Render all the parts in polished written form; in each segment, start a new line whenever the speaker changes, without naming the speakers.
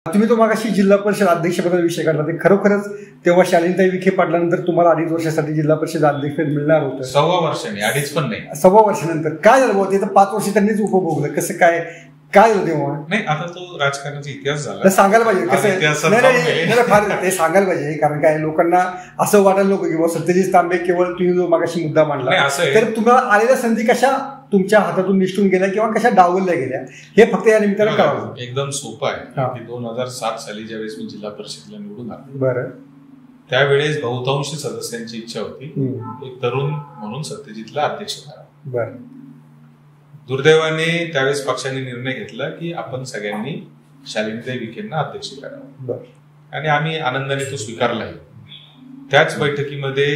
तुम्ही तो मागाशी जिल्हा परिषद अध्यक्षपदाचा विषय काढला, ते खरोखरच तेव्हा शालिनीताई विखे पाटलानंतर तुम्हाला 2.5 वर्षासाठी जिल्हा परिषद अध्यक्ष मिळणार होतं.
6 वर्षांनी, 2.5 पण नाही,
6 वर्षानंतर काय झालं? ते तर 5 वर्ष त्यांनीच उपभोगलं. कसं काय झालं तेव्हा?
नाही, आता तो राजकारणाचा इतिहास झाला,
सांगायला पाहिजे कसं. नाही फार ते सांगायला पाहिजे, कारण काय लोकांना असं वाटायला नको की सत्यजित तांबे केवळ तुम्ही जो मागाशी मुद्दा मांडला तर तुम्हाला आलेल्या संधी कशा तुमच्या हातातून निष्ठून गेल्या किंवा कशा डावलल्या गेल्या हे फक्त या निमित्तानं कळावं.
एकदम सोपं आहे की 2007 साली ज्यावेळेस मी जिल्हा परिषदेला निवडून आलो,
बरं,
त्यावेळेस बहुतांशी सदस्यांची इच्छा होती एक तरुण म्हणून सत्यजितला अध्यक्ष करावं.
बरं.
दुर्दैवाने त्यावेळेस पक्षाने निर्णय घेतला की आपण सगळ्यांनी शालिनीताई विखेंना अध्यक्ष करावं आणि आम्ही आनंदाने तो स्वीकारलाही. त्याच बैठकीमध्ये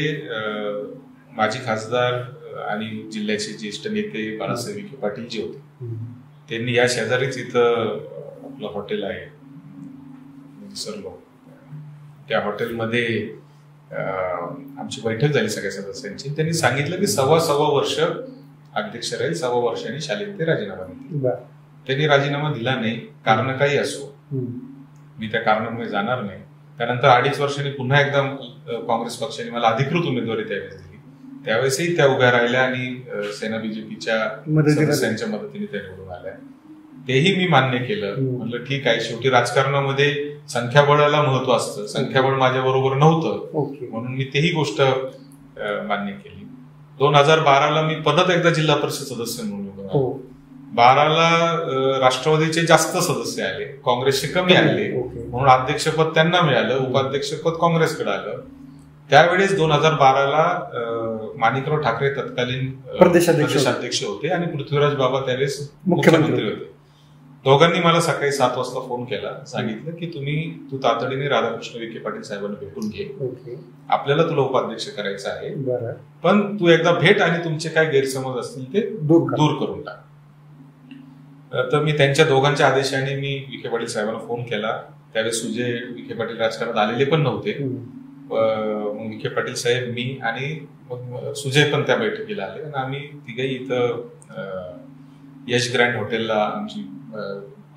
माजी खासदार आणि जिल्ह्याचे ज्येष्ठ नेते बाळासाहेब विखे पाटील जे होते त्यांनी या शेजारीच इथं आपलं हॉटेल आहे, विसरलो, त्या हॉटेलमध्ये आमची बैठक झाली सगळ्या सदस्यांची. त्यांनी सांगितलं की 1.25 वर्ष अध्यक्ष राहील, 1.25 वर्षांनी शालिनीताई राजीनामा देतील. त्यांनी राजीनामा दिला नाही, कारण काही असो, मी त्या कारणामुळे जाणार नाही. त्यानंतर 2.5 वर्षांनी पुन्हा एकदा काँग्रेस पक्षाने मला अधिकृत उमेदवारी त्यावेळेस दिली. त्यावेळेसही त्या उभ्या राहिल्या आणि सेना बीजेपीच्या सदस्यांच्या मदतीने त्या निवडून आल्या. तेही मी मान्य केलं. म्हणलं ठीक आहे, शेवटी राजकारणामध्ये संख्याबळाला महत्व असतं, संख्याबळ माझ्या बरोबर नव्हतं म्हणून मी तेही गोष्ट मान्य केली. 2012ला मी परत एकदा जिल्हा परिषद सदस्य म्हणून निवडून आलो. 12ला राष्ट्रवादीचे जास्त सदस्य आले, काँग्रेसचे कमी आले, म्हणून अध्यक्षपद त्यांना मिळालं, उपाध्यक्षपद काँग्रेसकडे आलं. त्यावेळेस 2012ला माणिकराव ठाकरे तत्कालीन प्रदेशाध्यक्ष होते आणि पृथ्वीराज बाबा त्यावेळेस मुख्यमंत्री होते. दोघांनी मला सकाळी 7 वाजता फोन केला, सांगितलं की तू तातडीने राधाकृष्ण विखे पाटील साहेबांना भेटून घे, आपल्याला तुला उपाध्यक्ष करायचं आहे, पण तू एकदा भेट आणि तुमचे काय गैरसमज असतील ते दूर करून टाक. तर मी त्यांच्या दोघांच्या आदेशाने मी विखे पाटील साहेबांना फोन केला. त्यावेळेस सुजय विखे पाटील राजकारणात आलेले पण नव्हते. मग विखे पाटील साहेब, मी आणि मग सुजय पण त्या बैठकीला आले आणि आम्ही तिघही इथं यश ग्रँड हॉटेलला आमची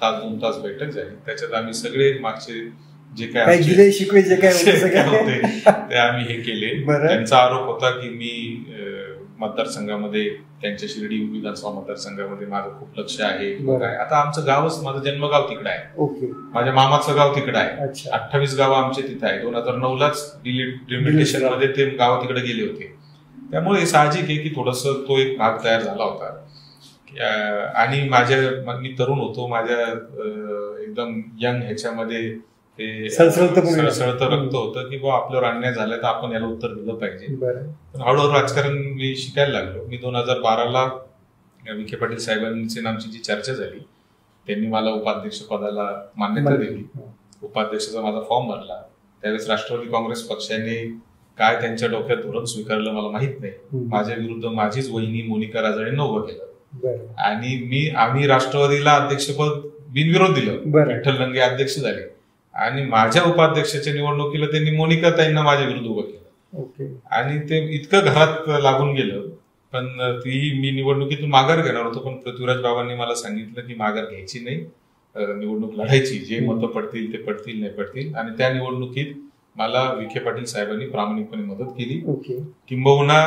2 तास बैठक झाली. त्याच्यात आम्ही सगळे मागचे जे काय
शिकवे जे काय
होते ते आम्ही हे केले. त्यांचा आरोप होता की मी मतदारसंघामध्ये, त्यांच्या शिर्डी विधानसभा मतदारसंघामध्ये माझं खूप लक्ष आहे. आता आमचं गावच, माझं जन्मगाव तिकडे आहे, माझ्या मामाचं गाव तिकडे आहे, 28 गावं आमचे तिथे आहे. 2009लाच डिलिमिटेशन मध्ये ते गाव तिकडे गेले होते. त्यामुळे साहजिक आहे की थोडस तो एक भाग तयार झाला होता. आणि मी तरुण होतो, माझ्या एकदम यंग ह्याच्यामध्ये ते सळसळत रक्त होतं की आपल्यावर अन्याय झाला तर आपण याला उत्तर दिलं पाहिजे. पण हळूहळू राजकारण मी शिकायला लागलो. मी 2012ला विखे पाटील साहेबांची आमची जी चर्चा झाली, त्यांनी मला उपाध्यक्ष पदाला मान्यता दिली. उपाध्यक्षाचा माझा फॉर्म भरला. त्यावेळेस राष्ट्रवादी काँग्रेस पक्षाने काय त्यांच्या डोक्यात धोरण स्वीकारलं मला माहित नाही. माझ्या विरुद्ध माझीच वहिनी मोनिका राजाळेंना उभं केलं आणि आम्ही राष्ट्रवादीला अध्यक्षपद बिनविरोध दिलं. विठ्ठल लंगे अध्यक्ष झाले आणि माझ्या उपाध्यक्षाच्या निवडणुकीला त्यांनी मोनिका ताईंना माझ्या विरुद्ध उभं केलं आणि ते इतकं घरात लागून गेलं. पण मी निवडणुकीतून माघार घेणार होतो, पण पृथ्वीराज बाबांनी मला सांगितलं की माघार घ्यायची नाही, निवडणूक लढायची, जे मतं पडतील ते पडतील, नाही पडतील. आणि त्या निवडणुकीत मला विखे पाटील साहेबांनी प्रामाणिकपणे मदत केली. किंबहुना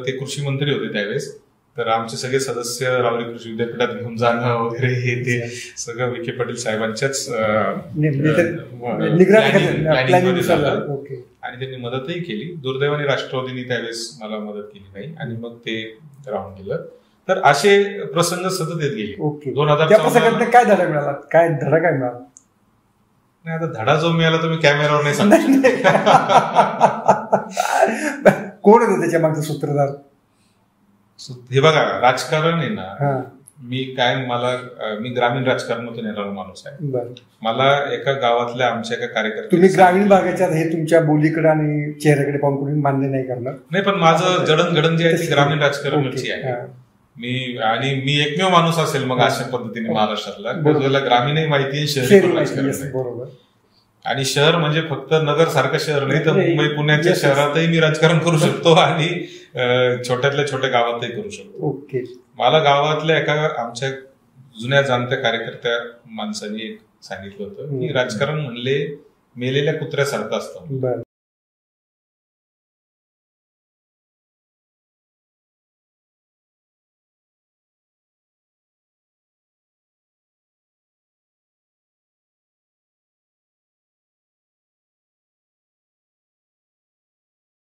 ते कृषी मंत्री होते त्यावेळेस, तर आमचे सगळे सदस्य रावरी कृषी विद्यापीठात घेऊन जाणं वगैरे हे ते सगळं विखे पाटील साहेबांच्याच आणि त्यांनी मदतही केली. दुर्दैवाने राष्ट्रवादीने त्यावेळेस मला मदत केली नाही आणि मग ते राहून गेलं. तर असे प्रसंग सतत येत गेले.
2014 काय धडा मिळाला? काय मिळाला?
नाही, आता धडा जो मिळाला तो मी कॅमेरावर नाही सांगतो.
कोण होतं त्याच्या मागचं सूत्रधार?
हे बघा, राजकारण आहे ना, मी ग्रामीण राजकारणातून येणारा माणूस आहे. मला एका गावातल्या आमच्या एका कार्यकर्ते,
तुम्ही ग्रामीण भागाच्या हे तुमच्या बोलीकडे आणि चेहऱ्याकडे पाहून कोणी मान्य नाही करणार
नाही, पण माझं जडणघडण जी आहे ती ग्रामीण राजकारणाची आहे. मी एकमेव माणूस असेल मग अशा पद्धतीने महाराष्ट्रातला ज्याला ग्रामीणही माहिती आहे, शहरी राजकारण.
बरोबर.
आणि शहर म्हणजे फक्त नगर सारखं शहर नाही, तर मुंबई पुण्याच्या शहरातही मी राजकारण करू शकतो आणि छोट्यातल्या छोट्या गावातही करू शकतो. मला गावातल्या एका आमच्या जुन्या जाणत्या कार्यकर्त्या माणसाने एक सांगितलं होतं की राजकारण म्हणले मेलेल्या कुत्र्यासारखं असतं.